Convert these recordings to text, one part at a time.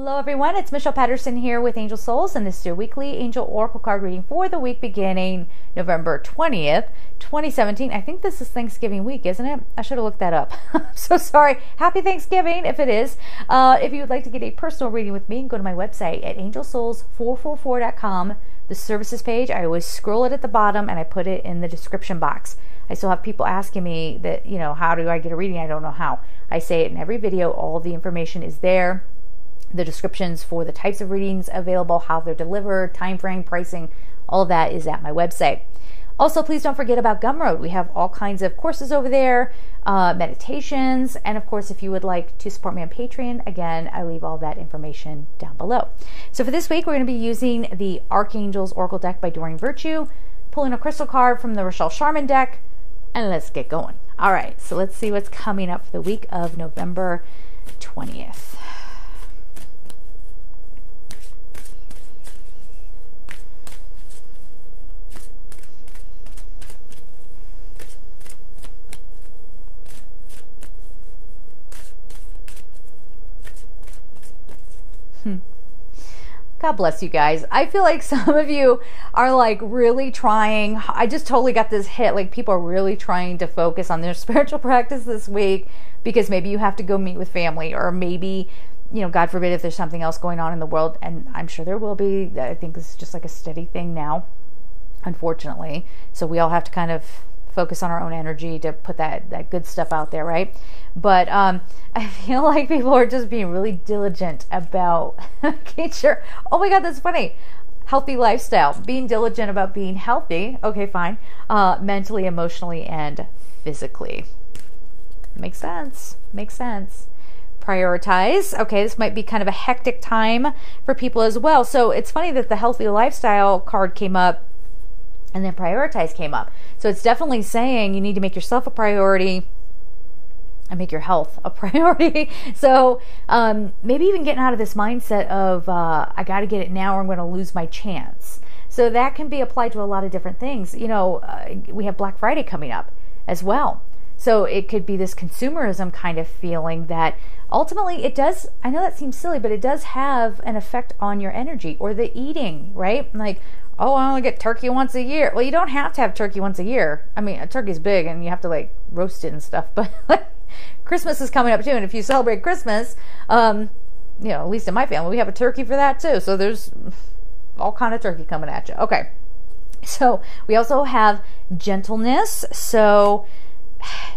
Hello everyone, it's Michelle Patterson here with Angel Souls, and this is your weekly Angel Oracle card reading for the week beginning November 20th, 2017. I think this is Thanksgiving week, isn't it? I should have looked that up. I'm so sorry. Happy Thanksgiving if it is. If you would like to get a personal reading with me, go to my website at angelsouls444.com. The services page, I always scroll it at the bottom and I put it in the description box. I still have people asking me that, how do I get a reading? I don't know how. I say it in every video. All the information is there. The descriptions for the types of readings available, how they're delivered, time frame, pricing, all of that is at my website. Also, please don't forget about Gumroad. We have all kinds of courses over there, meditations, and of course, if you would like to support me on Patreon, again, I leave all that information down below. So for this week, we're going to be using the Archangels Oracle deck by Doreen Virtue, pulling a crystal card from the Rochelle Sharman deck, and let's get going. All right, so let's see what's coming up for the week of November 20th. God bless you guys. I feel like some of you are like really trying. I just totally got this hit. Like people are really trying to focus on their spiritual practice this week because maybe you have to go meet with family, or maybe, God forbid if there's something else going on in the world, and I'm sure there will be. I think this is just like a steady thing now, unfortunately. So we all have to kind of focus on our own energy to put that good stuff out there, right? But I feel like people are just being really diligent about making sure. Oh my God, that's funny. Healthy lifestyle, being diligent about being healthy. Okay, fine. Mentally, emotionally, and physically. Makes sense. Makes sense. Prioritize. Okay, this might be kind of a hectic time for people as well. So it's funny that the healthy lifestyle card came up and then prioritize came up. So it's definitely saying you need to make yourself a priority and make your health a priority. So maybe even getting out of this mindset of I got to get it now or I'm going to lose my chance. So that can be applied to a lot of different things. We have Black Friday coming up as well. So it could be this consumerism kind of feeling that ultimately it does, I know that seems silly, but it does have an effect on your energy or the eating, right? Like, oh, I only get turkey once a year. Well, you don't have to have turkey once a year. I mean, a turkey's big and you have to like roast it and stuff, but Christmas is coming up too. And if you celebrate Christmas, at least in my family, we have a turkey for that too. So there's all kind of turkey coming at you. Okay. So we also have gentleness. So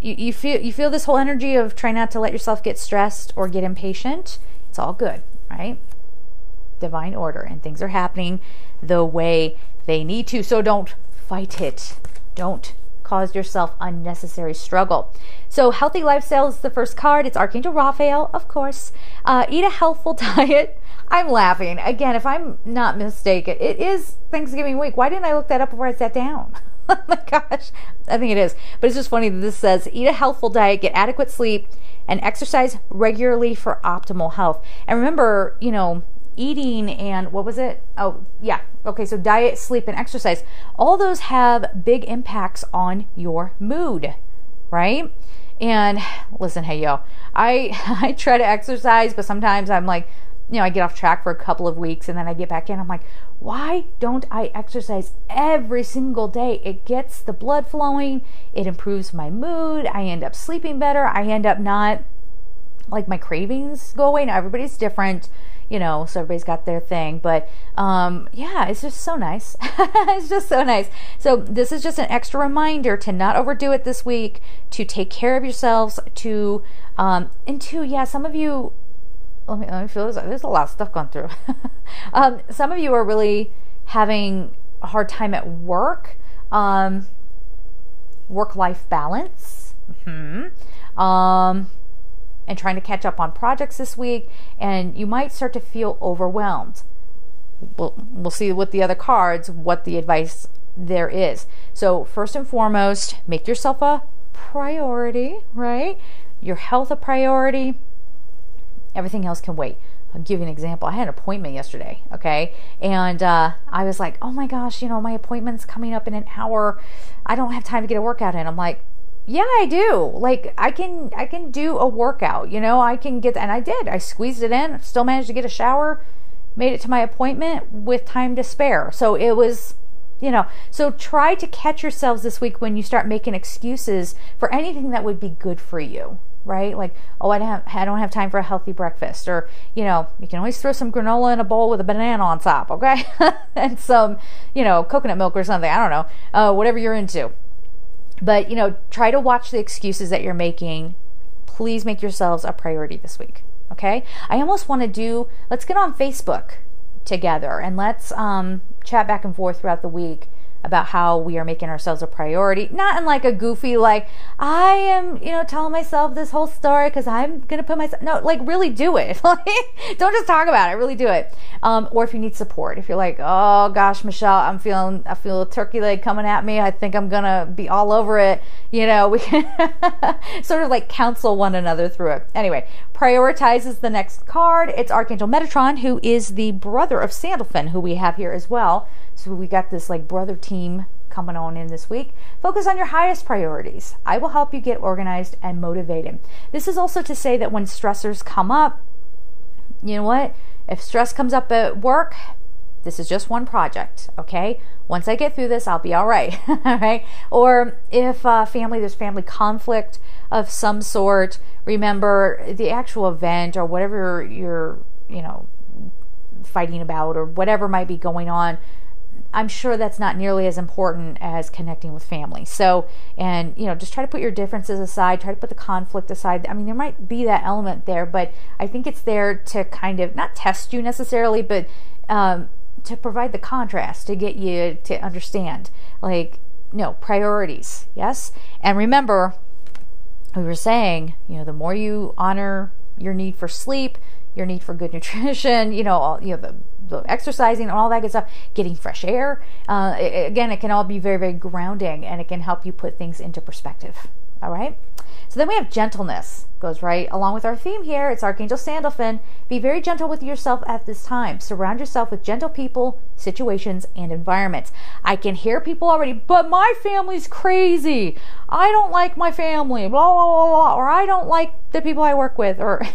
you feel this whole energy of trying not to let yourself get stressed or get impatient. It's all good, right? Divine order, and things are happening the way they need to. So don't fight it. Don't cause yourself unnecessary struggle. So healthy lifestyle is the first card. It's Archangel Raphael, of course. Eat a healthful diet. I'm laughing. Again, if I'm not mistaken, it is Thanksgiving week. Why didn't I look that up before I sat down? Oh my gosh. I think it is. But it's just funny that this says, eat a healthful diet, get adequate sleep, and exercise regularly for optimal health. And remember, eating and what was it? Oh, yeah. Okay, so diet, sleep, and exercise. All those have big impacts on your mood, right? And listen, hey, yo, I try to exercise, but sometimes I'm like, I get off track for a couple of weeks and then I get back in. I'm like, why don't I exercise every single day? It gets the blood flowing. It improves my mood. I end up sleeping better. I end up not, like, my cravings go away. Now, everybody's different, so everybody's got their thing. But, yeah, it's just so nice. It's just so nice. So this is just an extra reminder to not overdo it this week, to take care of yourselves, to, yeah, some of you, let me feel this. There's a lot of stuff going through. Some of you are really having a hard time at work, work-life balance, and trying to catch up on projects this week, and you might start to feel overwhelmed. We'll see with the other cards what the advice there is. So first and foremost, make yourself a priority, right? Your health a priority. Everything else can wait. I'll give you an example. I had an appointment yesterday, okay? And I was like, oh my gosh, my appointment's coming up in an hour. I don't have time to get a workout in. I'm like, Yeah, I do. Like I can do a workout, you know, I can get, and I did. I squeezed it in, still managed to get a shower, made it to my appointment with time to spare. So it was, you know, so try to catch yourselves this week when you start making excuses for anything that would be good for you, right? Like, oh, I don't have time for a healthy breakfast, or, you know, you can always throw some granola in a bowl with a banana on top, okay? And some, you know, coconut milk or something, I don't know, whatever you're into. But, you know, try to watch the excuses that you're making. Please make yourselves a priority this week, okay? I almost want to let's get on Facebook together and let's chat back and forth throughout the week about how we are making ourselves a priority. Not in like a goofy, like, I am, you know, telling myself this whole story because I'm going to put myself, no, like really do it. Don't just talk about it, really do it. Or if you need support, if you're like, oh gosh, Michelle, I feel a turkey leg coming at me. I think I'm going to be all over it. You know, we can sort of like counsel one another through it. Anyway, prioritize is the next card. It's Archangel Metatron, who is the brother of Sandalphon, who we have here as well. So we got this like brother team coming on in this week. Focus on your highest priorities. I will help you get organized and motivated. This is also to say that when stressors come up, you know what? If stress comes up at work, this is just one project, okay? Once I get through this, I'll be all right, all right? Or if there's family conflict of some sort, remember the actual event or whatever you're, you know, fighting about or whatever might be going on, I'm sure that's not nearly as important as connecting with family. So, and, you know, just try to put your differences aside, try to put the conflict aside. I mean, there might be that element there, but I think it's there to kind of, not test you necessarily, but to provide the contrast, to get you to understand, like, no, priorities, yes? And remember, we were saying, you know, the more you honor your need for sleep, your need for good nutrition, you know, the exercising and all that good stuff, getting fresh air. Again, it can all be very, very grounding, and it can help you put things into perspective. All right. So then we have gentleness, goes right along with our theme here. It's Archangel Sandalphon. Be very gentle with yourself at this time. Surround yourself with gentle people, situations, and environments. I can hear people already, but my family's crazy. I don't like my family, blah, blah, blah, blah, or I don't like the people I work with, or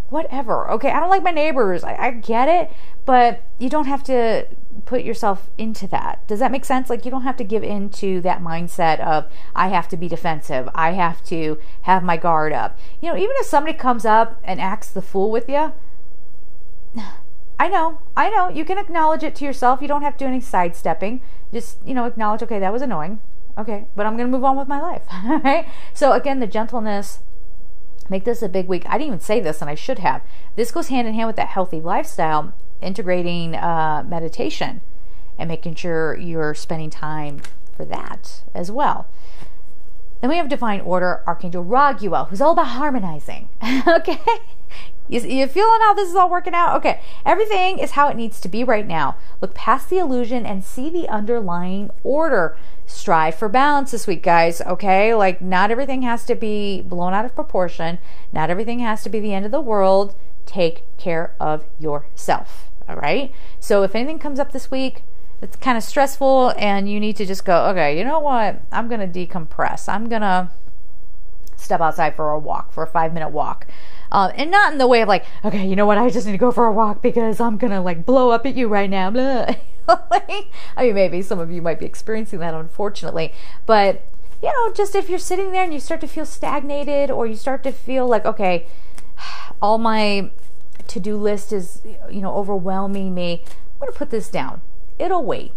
whatever. Okay, I don't like my neighbors. I get it, but you don't have to put yourself into that. Does that make sense? Like, you don't have to give into that mindset of, I have to be defensive. I have to have my guard up. You know, even if somebody comes up and acts the fool with you, I know. You can acknowledge it to yourself. You don't have to do any sidestepping. Just, you know, acknowledge, okay, that was annoying. Okay, but I'm going to move on with my life. All right? So again, the gentleness. Make this a big week. I didn't even say this, and I should have. This goes hand in hand with that healthy lifestyle, integrating meditation and making sure you're spending time for that as well. Then we have divine order, Archangel Raphael, who's all about harmonizing. Okay? You feeling how this is all working out? Okay. Everything is how it needs to be right now. Look past the illusion and see the underlying order. Strive for balance this week, guys, okay? Like, not everything has to be blown out of proportion. Not everything has to be the end of the world. Take care of yourself, all right? So if anything comes up this week that's kind of stressful and you need to just go, okay, you know what? I'm going to decompress. I'm going to step outside for a walk, for a 5-minute walk. And not in the way of like, okay, you know what? I just need to go for a walk because I'm going to like blow up at you right now. Blah. I mean, maybe some of you might be experiencing that, unfortunately. But, you know, just if you're sitting there and you start to feel stagnated, or you start to feel like, okay, all my to-do list is, you know, overwhelming me, I'm going to put this down. It'll wait.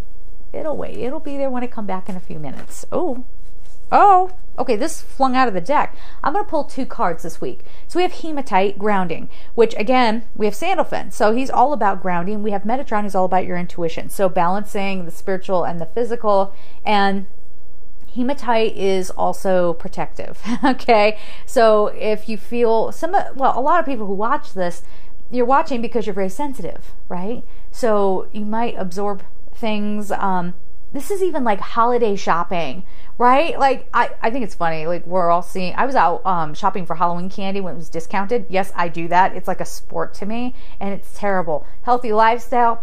It'll be there when I come back in a few minutes. Oh, okay, this flung out of the deck. I'm going to pull 2 cards this week. So we have Hematite, grounding, which again, we have Sandalphon. So he's all about grounding. We have Metatron, who's all about your intuition. So balancing the spiritual and the physical. And Hematite is also protective. Okay, so if you feel a lot of people who watch this, you're watching because you're very sensitive, right? So you might absorb things. This is even like holiday shopping, right? Like, I think it's funny. Like, we're all seeing, I was out shopping for Halloween candy when it was discounted. Yes, I do that. It's like a sport to me, and it's terrible. Healthy lifestyle,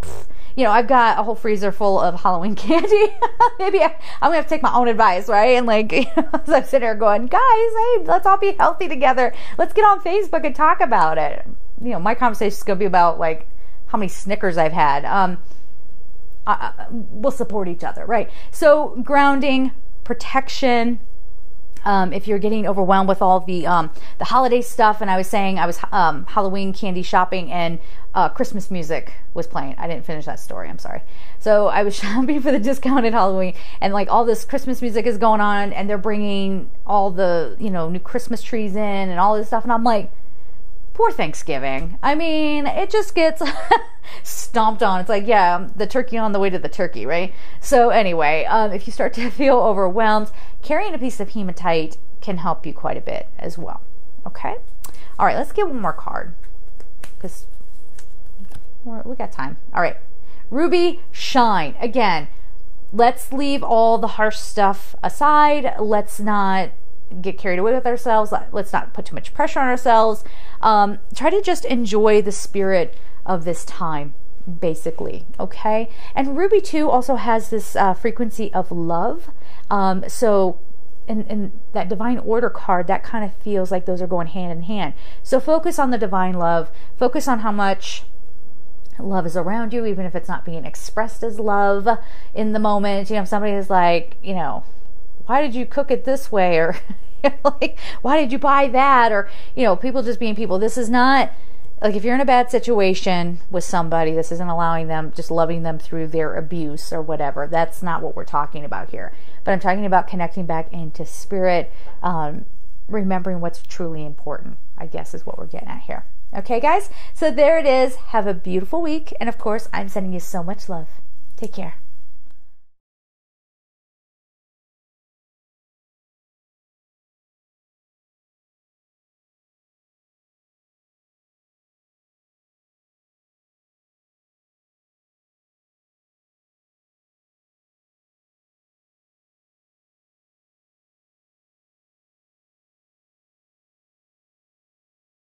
you know, I've got a whole freezer full of Halloween candy. Maybe I'm going to have to take my own advice, right? And like, you know, as I'm sitting there going, guys, hey, let's all be healthy together. Let's get on Facebook and talk about it. You know, my conversation is going to be about like how many Snickers I've had. We'll support each other, right? So grounding, protection. If you're getting overwhelmed with all the holiday stuff, and I was saying I was Halloween candy shopping and Christmas music was playing. I didn't finish that story. I'm sorry. So I was shopping for the discounted Halloween, and like all this Christmas music is going on, and they're bringing all the, you know, new Christmas trees in and all this stuff, and I'm like, poor Thanksgiving. I mean, it just gets stomped on. It's like, yeah, the turkey on the way to the turkey, right? So anyway, if you start to feel overwhelmed, carrying a piece of hematite can help you quite a bit as well. Okay? All right, let's get one more card because we got time. All right. Ruby Shine. Again, let's leave all the harsh stuff aside. Let's not get carried away with ourselves. Let's not put too much pressure on ourselves. Try to just enjoy the spirit of this time, basically. Okay. And Ruby too also has this frequency of love. So in that divine order card, that kind of feels like those are going hand in hand. So focus on the divine love. Focus on how much love is around you, even if it's not being expressed as love in the moment. You know, if somebody is like, you know, why did you cook it this way? Or like, why did you buy that? Or, you know, people just being people. This is not, like, if you're in a bad situation with somebody, this isn't allowing them, just loving them through their abuse or whatever. That's not what we're talking about here. But I'm talking about connecting back into spirit, remembering what's truly important, I guess is what we're getting at here. Okay, guys? So there it is. Have a beautiful week. And of course, I'm sending you so much love. Take care.